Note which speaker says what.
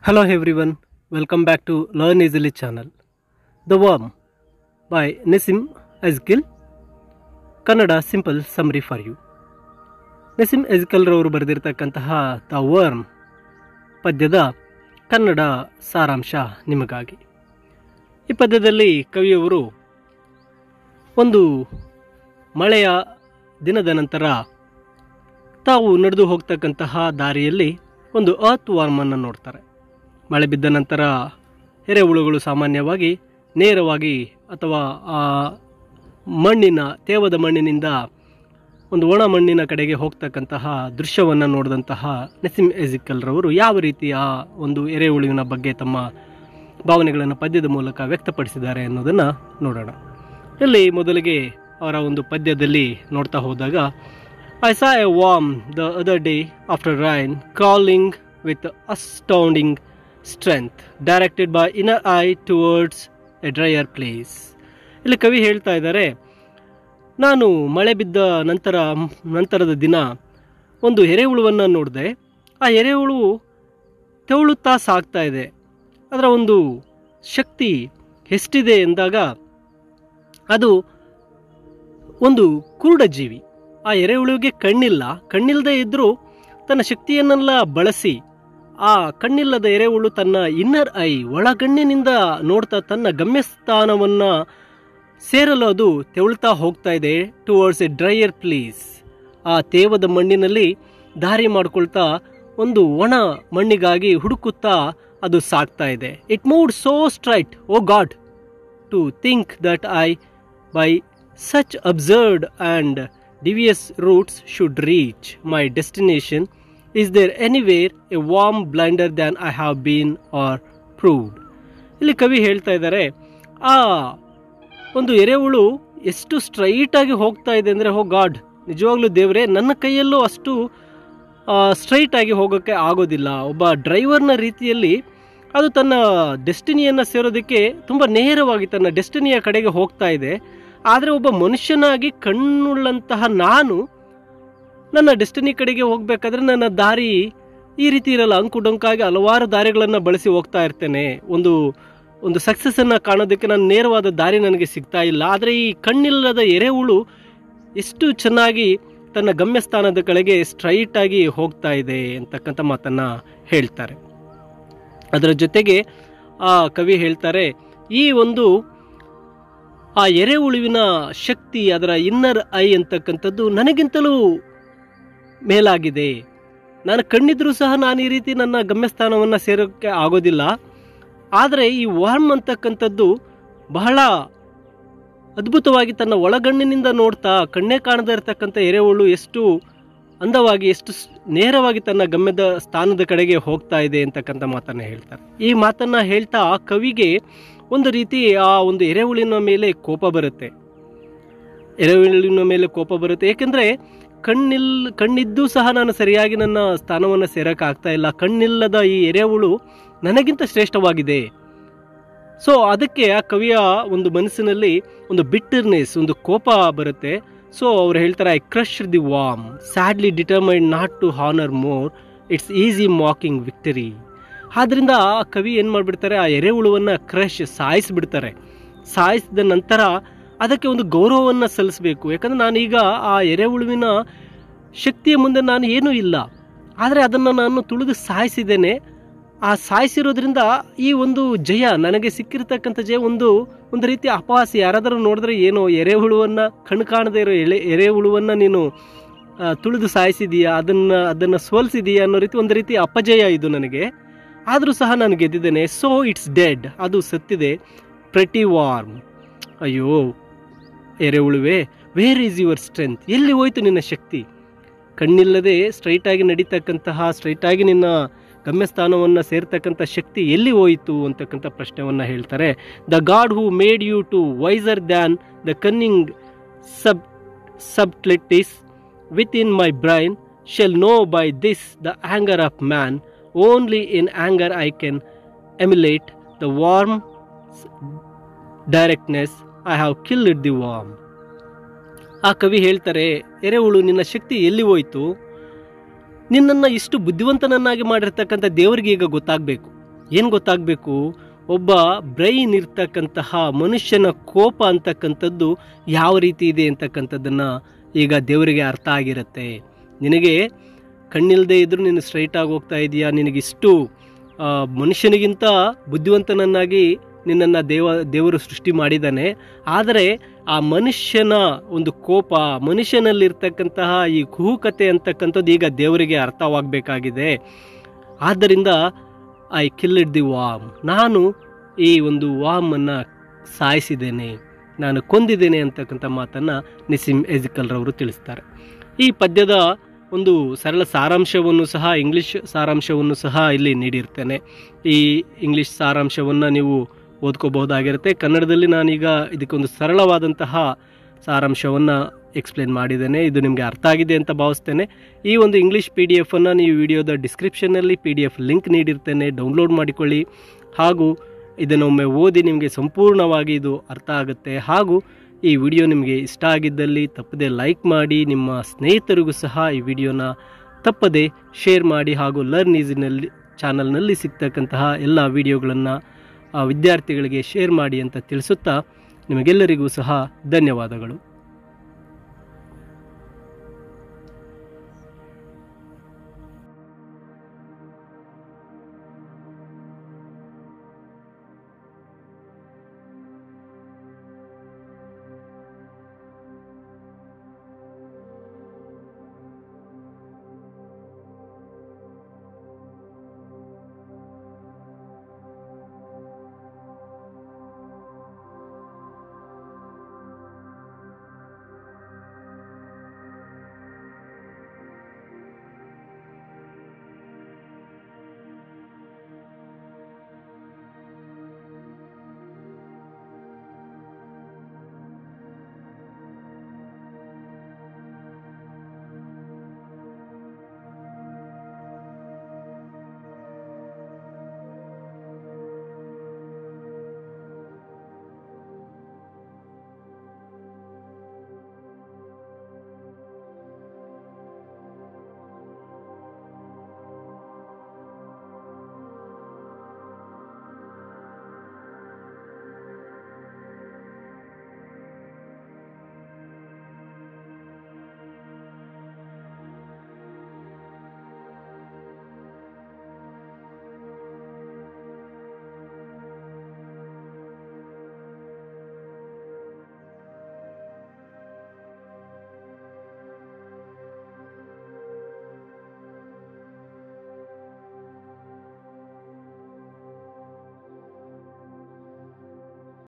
Speaker 1: Hello everyone, welcome back to Learn Easily channel. The Worm by Nissim Ezekiel, Kannada simple summary for you. Nissim Ezekiel ರವರು ಬರೆದಿರತಕ್ಕಂತಹ the worm ಪದ್ಯದ ಕನ್ನಡ ಸಾರಾಂಶ ನಿಮಗಾಗಿ. ಈ ಪದ್ಯದಲ್ಲಿ ಕವಿಯವರು ಒಂದು ಮಳೆಯ ದಿನದ ನಂತರ ತಾವು ನಡೆದು ಹೋಗ್ತಕ್ಕಂತಹ ದಾರಿಯಲ್ಲಿ ಒಂದು ಅರ್ತ್ ವಾರ್ಮನ್ನು ನೋಡ್ತಾರೆ. ಮಳೆ ಬಿದ್ದ ನಂತರ ಎರೆಹುಳುಗಳು ಸಾಮಾನ್ಯವಾಗಿ ನೇರವಾಗಿ ಅಥವಾ ತೇವದ ಮಣ್ಣಿನಿಂದ ಒಂದು ಒಣ ಮಣ್ಣಿನ ಕಡೆಗೆ ಹೋಗ್ತಕ್ಕಂತಹ ದೃಶ್ಯವನ್ನು ನೋಡಿದಂತಹ ನಿಸ್ಸಿಮ್ ಎಜಿಕಲ್ ರವರು ಯಾವ ರೀತಿಯ ಒಂದು ಎರೆಹುಳುವಿನ ಬಗ್ಗೆ ತಮ್ಮ ಭಾವನೆಗಳನ್ನು ಪದ್ಯದ ಮೂಲಕ ವ್ಯಕ್ತಪಡಿಸಿದ್ದಾರೆ ಅನ್ನೋದನ್ನು ನೋಡೋಣ. ಇಲ್ಲಿ ಮೊದಲಿಗೆ ಅವರ ಒಂದು ಪದ್ಯದಲ್ಲಿ ನೋಡ್ತಾ ಹೋದಾಗ, I saw a worm the other day after rain, crawling with astounding strength, directed by inner eye towards a drier place. ಇಲ್ಲಿ ಕವಿ ಹೇಳ್ತಾ ಇದ್ದಾರೆ, ನಾನು ಮಳೆ ಬಿದ್ದ ನಂತರದ ದಿನ ಒಂದು ಎರೆಹುಳುವನ್ನು ನೋಡಿದೆ. ಆ ಎರೆಹುಳು ತೆವಳುತ್ತಾ ಸಾಗ್ತಾ ಇದೆ. ಅದರ ಒಂದು ಶಕ್ತಿ ಎಷ್ಟಿದೆ ಎಂದಾಗ ಅದು ಒಂದು ಕುರುಡ ಜೀವಿ. ಆ ಎರೆಹುಳುವಿಗೆ ಕಣ್ಣಿಲ್ಲದೆ ಇದ್ದರೂ ತನ್ನ ಶಕ್ತಿಯನ್ನೆಲ್ಲ ಬಳಸಿ ಆ ಕಣ್ಣಿಲ್ಲದ ಎರೆಹುಳು ತನ್ನ ಇನ್ನರ್ ಐ ಒಳಗಣ್ಣಿನಿಂದ ನೋಡ್ತಾ ತನ್ನ ಗಮ್ಯಸ್ಥಾನವನ್ನು ಸೇರಲು ಅದು ತೆವಳ್ತಾ ಹೋಗ್ತಾ ಇದೆ. ಟುವರ್ಡ್ಸ್ ಎ ಡ್ರೈಯರ್ ಪ್ಲೇಸ್, ಆ ತೇವದ ಮಣ್ಣಿನಲ್ಲಿ ದಾರಿ ಮಾಡ್ಕೊಳ್ತಾ ಒಂದು ಒಣ ಮಣ್ಣಿಗಾಗಿ ಹುಡುಕುತ್ತಾ ಅದು ಸಾಗ್ತಾ ಇದೆ. It moved so straight, oh God, to think that I by such absurd and devious routes should reach my destination. Is there anywhere a worm blinder than I have been or proved? ಇಲ್ಲಿ ಕವಿ ಹೇಳ್ತಾ ಇದ್ದಾರೆ, ಆ ಒಂದು ಎರೆಹುಳು ಎಷ್ಟು straight ಆಗಿ ಹೋಗ್ತಾ ಇದೆ ಅಂದರೆ, ಓ ಗಾಡ್, ನಿಜವಾಗ್ಲೂ ದೇವರೇ, ನನ್ನ ಕೈಯಲ್ಲೂ ಅಷ್ಟು ಸ್ಟ್ರೈಟ್ ಆಗಿ ಹೋಗೋಕ್ಕೆ ಆಗೋದಿಲ್ಲ. ಒಬ್ಬ ಡ್ರೈವರ್ನ ರೀತಿಯಲ್ಲಿ ಅದು ತನ್ನ ಡೆಸ್ಟಿನಿಯನ್ನು ಸೇರೋದಕ್ಕೆ ತುಂಬ ನೇರವಾಗಿ ತನ್ನ ಡೆಸ್ಟಿನಿಯ ಕಡೆಗೆ ಹೋಗ್ತಾ ಇದೆ. ಆದರೆ ಒಬ್ಬ ಮನುಷ್ಯನಾಗಿ ಕಣ್ಣುಳ್ಳಂತಹ ನಾನು ನನ್ನ ಡೆಸ್ಟಿನಿ ಕಡೆಗೆ ಹೋಗಬೇಕಾದ್ರೆ ನನ್ನ ದಾರಿ ಈ ರೀತಿ ಇರಲ್ಲ. ಅಂಕುಡೊಂಕಾಗಿ ಹಲವಾರು ದಾರಿಗಳನ್ನು ಬಳಸಿ ಹೋಗ್ತಾ ಇರ್ತೇನೆ. ಒಂದು ಸಕ್ಸಸ್ಸನ್ನು ಕಾಣೋದಕ್ಕೆ ನಾನು ನೇರವಾದ ದಾರಿ ನನಗೆ ಸಿಗ್ತಾ ಇಲ್ಲ. ಆದರೆ ಈ ಕಣ್ಣಿಲ್ಲದ ಎರೆಹುಳು ಎಷ್ಟು ಚೆನ್ನಾಗಿ ತನ್ನ ಗಮ್ಯಸ್ಥಾನದ ಕಡೆಗೆ ಸ್ಟ್ರೈಟಾಗಿ ಹೋಗ್ತಾ ಇದೆ ಅಂತಕ್ಕಂಥ ಮಾತನ್ನು ಹೇಳ್ತಾರೆ. ಅದರ ಜೊತೆಗೆ ಆ ಕವಿ ಹೇಳ್ತಾರೆ, ಈ ಒಂದು ಆ ಎರೆಹುಳುವಿನ ಶಕ್ತಿ, ಅದರ ಇನ್ನರ್ ಐ ಅಂತಕ್ಕಂಥದ್ದು ನನಗಿಂತಲೂ ಮೇಲಾಗಿದೆ. ನಾನು ಕಣ್ಣಿದ್ರೂ ಸಹ ನಾನು ಈ ರೀತಿ ನನ್ನ ಗಮ್ಯಸ್ಥಾನವನ್ನು ಸೇರೋಕ್ಕೆ ಆಗೋದಿಲ್ಲ. ಆದರೆ ಈ ವರ್ಮ್ ಅಂತಕ್ಕಂಥದ್ದು ಬಹಳ ಅದ್ಭುತವಾಗಿ ತನ್ನ ಒಳಗಣ್ಣಿನಿಂದ ನೋಡ್ತಾ ಕಣ್ಣೇ ಕಾಣದೇ ಇರತಕ್ಕಂಥ ಎರೆಹುಳು ಎಷ್ಟು ಅಂದವಾಗಿ, ಎಷ್ಟು ನೇರವಾಗಿ ತನ್ನ ಗಮ್ಯದ ಸ್ಥಾನದ ಕಡೆಗೆ ಹೋಗ್ತಾ ಇದೆ ಅಂತಕ್ಕಂಥ ಮಾತನ್ನು ಹೇಳ್ತಾರೆ. ಈ ಮಾತನ್ನು ಹೇಳ್ತಾ ಕವಿಗೆ ಒಂದು ರೀತಿ ಆ ಒಂದು ಎರೆಹುಳಿನ ಮೇಲೆ ಕೋಪ ಬರುತ್ತೆ. ಏಕೆಂದರೆ ಕಣ್ಣಿದ್ದೂ ಸಹ ನಾನು ಸರಿಯಾಗಿ ನನ್ನ ಸ್ಥಾನವನ್ನು ಸೇರಕ್ಕೆ ಆಗ್ತಾ ಇಲ್ಲ. ಕಣ್ಣಿಲ್ಲದ ಈ ಎರೆಹುಳು ನನಗಿಂತ ಶ್ರೇಷ್ಠವಾಗಿದೆ. ಸೊ ಅದಕ್ಕೆ ಆ ಕವಿಯ ಒಂದು ಮನಸ್ಸಿನಲ್ಲಿ ಒಂದು ಬಿಟ್ಟರ್ನೆಸ್, ಒಂದು ಕೋಪ ಬರುತ್ತೆ. ಸೊ ಅವ್ರು ಹೇಳ್ತಾರೆ, I crush the worm, sadly determined not to honour more its easy mocking victory. ಆದ್ದರಿಂದ ಆ ಕವಿ ಏನು ಮಾಡಿಬಿಡ್ತಾರೆ, ಆ ಎರೆಹುಳುವನ್ನು ಸಾಯಿಸಿಬಿಡ್ತಾರೆ. ಸಾಯಿಸಿದ ನಂತರ ಅದಕ್ಕೆ ಒಂದು ಗೌರವವನ್ನು ಸಲ್ಲಿಸಬೇಕು. ಯಾಕಂದರೆ ನಾನೀಗ ಆ ಎರೆಹುಳುವಿನ ಶಕ್ತಿಯ ಮುಂದೆ ನಾನು ಏನೂ ಇಲ್ಲ. ಆದರೆ ಅದನ್ನು ನಾನು ತುಳಿದು ಸಾಯಿಸಿದ್ದೇನೆ. ಆ ಸಾಯಿಸಿರೋದ್ರಿಂದ ಈ ಒಂದು ಜಯ, ನನಗೆ ಸಿಕ್ಕಿರತಕ್ಕಂಥ ಜಯ ಒಂದು ರೀತಿ ಅಪಹಾಸ. ಯಾರಾದರೂ ನೋಡಿದ್ರೆ, ಏನೋ ಎರೆಹುಳುವನ್ನು ಕಣ್ಣು ಕಾಣದೇ ಇರೋ ಎರೆಹುಳುವನ್ನು ನೀನು ತುಳಿದು ಸಾಯಿಸಿದೀಯಾ, ಅದನ್ನು ಸೋಲಿಸಿದೀಯಾ ಅನ್ನೋ ರೀತಿ ಒಂದು ರೀತಿ ಅಪಜಯ ಇದು ನನಗೆ. ಆದರೂ ಸಹ ನಾನು ಗೆದ್ದಿದ್ದೇನೆ. ಸೊ ಇಟ್ಸ್ ಡೆಡ್, ಅದು ಸತ್ತಿದೆ. ಪ್ರೆಟಿ ವಾರ್ಮ್, ಅಯ್ಯೋ ಎರೆಹುಳುವೆ, ವೇರ್ ಈಸ್ ಯುವರ್ ಸ್ಟ್ರೆಂತ್, ಎಲ್ಲಿ ಹೋಯ್ತು ನಿನ್ನ ಶಕ್ತಿ? ಕಣ್ಣಿಲ್ಲದೆ ಸ್ಟ್ರೈಟಾಗಿ ನಡೀತಕ್ಕಂತಹ, ಸ್ಟ್ರೈಟಾಗಿ ನಿನ್ನ ಗಮ್ಯಸ್ಥಾನವನ್ನು ಸೇರ್ತಕ್ಕಂಥ ಶಕ್ತಿ ಎಲ್ಲಿ ಹೋಯಿತು ಅಂತಕ್ಕಂಥ ಪ್ರಶ್ನೆಯನ್ನು ಹೇಳ್ತಾರೆ. The God who made you to wiser than the cunning subtleties within my brain shell no by this the anger of man. Only in anger I can emulate the worm's directness. I have killed the worm. ಆ ಕವಿ ಹೇಳ್ತಾರೆ, ಎರೆಹುಳು ನಿನ್ನ ಶಕ್ತಿ ಎಲ್ಲಿ ಹೋಯಿತು? ನಿನ್ನನ್ನು ಇಷ್ಟು ಬುದ್ಧಿವಂತನನ್ನಾಗಿ ಮಾಡಿರ್ತಕ್ಕಂಥ ದೇವರಿಗೆ ಈಗ ಗೊತ್ತಾಗಬೇಕು. ಏನು ಗೊತ್ತಾಗಬೇಕು, ಒಬ್ಬ ಬ್ರೈನ್ ಇರ್ತಕ್ಕಂತಹ ಮನುಷ್ಯನ ಕೋಪ ಅಂತಕ್ಕಂಥದ್ದು ಯಾವ ರೀತಿ ಇದೆ ಅಂತಕ್ಕಂಥದ್ದನ್ನು ಈಗ ದೇವರಿಗೆ ಅರ್ಥ ಆಗಿರುತ್ತೆ. ನಿನಗೆ ಕಣ್ಣಿಲ್ಲದೆ ಇದ್ದರೂ ನೀನು ಸ್ಟ್ರೈಟಾಗಿ ಹೋಗ್ತಾ ಇದೆಯಾ, ನಿನಗಿಷ್ಟು ಮನುಷ್ಯನಿಗಿಂತ ಬುದ್ಧಿವಂತನನ್ನಾಗಿ ನಿನ್ನನ್ನು ದೇವರು ಸೃಷ್ಟಿ ಮಾಡಿದ್ದಾನೆ. ಆದರೆ ಆ ಮನುಷ್ಯನ ಒಂದು ಕೋಪ, ಮನುಷ್ಯನಲ್ಲಿರ್ತಕ್ಕಂತಹ ಈ ಕುಹುಕತೆ ಅಂತಕ್ಕಂಥದ್ದು ಈಗ ದೇವರಿಗೆ ಅರ್ಥವಾಗಬೇಕಾಗಿದೆ. ಆದ್ದರಿಂದ ಐ ಕಿಲ್ಡ್ ದಿ ವಾಮ್, ನಾನು ಈ ಒಂದು ವಾಮನ್ನು ಸಾಯಿಸಿದ್ದೇನೆ, ನಾನು ಕೊಂದಿದ್ದೇನೆ ಅಂತಕ್ಕಂಥ ಮಾತನ್ನು ನಿಸ್ಸಿಮ್ ಎಜಿಕಲ್ ರವರು ತಿಳಿಸ್ತಾರೆ. ಈ ಪದ್ಯದ ಒಂದು ಸರಳ ಸಾರಾಂಶವನ್ನು ಸಹ, ಇಂಗ್ಲೀಷ್ ಸಾರಾಂಶವನ್ನು ಸಹ ಇಲ್ಲಿ ನೀಡಿರ್ತೇನೆ. ಈ ಇಂಗ್ಲೀಷ್ ಸಾರಾಂಶವನ್ನು ನೀವು ಓದ್ಕೋಬಹುದಾಗಿರುತ್ತೆ. ಕನ್ನಡದಲ್ಲಿ ನಾನೀಗ ಇದಕ್ಕೊಂದು ಸರಳವಾದಂತಹ ಸಾರಾಂಶವನ್ನು ಎಕ್ಸ್ಪ್ಲೇನ್ ಮಾಡಿದ್ದೇನೆ. ಇದು ನಿಮಗೆ ಅರ್ಥ ಆಗಿದೆ ಅಂತ ಭಾವಿಸ್ತೇನೆ. ಈ ಒಂದು ಇಂಗ್ಲೀಷ್ PDF ಅನ್ನು ನೀವು ವಿಡಿಯೋದ ಡಿಸ್ಕ್ರಿಪ್ಷನ್ನಲ್ಲಿ PDF ಲಿಂಕ್ ನೀಡಿರ್ತೇನೆ, ಡೌನ್ಲೋಡ್ ಮಾಡಿಕೊಳ್ಳಿ. ಹಾಗೂ ಇದನ್ನೊಮ್ಮೆ ಓದಿ, ನಿಮಗೆ ಸಂಪೂರ್ಣವಾಗಿ ಇದು ಅರ್ಥ ಆಗುತ್ತೆ. ಹಾಗೂ ಈ ವಿಡಿಯೋ ನಿಮಗೆ ಇಷ್ಟ ಆಗಿದ್ದಲ್ಲಿ ತಪ್ಪದೆ ಲೈಕ್ ಮಾಡಿ, ನಿಮ್ಮ ಸ್ನೇಹಿತರಿಗೂ ಸಹ ಈ ವಿಡಿಯೋನ ತಪ್ಪದೆ ಶೇರ್ ಮಾಡಿ. ಹಾಗೂ ಲರ್ನ್ ಈಸಿನಲ್ಲಿ ಚಾನಲ್ನಲ್ಲಿ ಸಿಗ್ತಕ್ಕಂತಹ ಎಲ್ಲ ವಿಡಿಯೋಗಳನ್ನು ವಿದ್ಯಾರ್ಥಿಗಳಿಗೆ ಶೇರ್ ಮಾಡಿ ಅಂತ ತಿಳಿಸುತ್ತಾ ನಿಮಗೆಲ್ಲರಿಗೂ ಸಹ ಧನ್ಯವಾದಗಳು.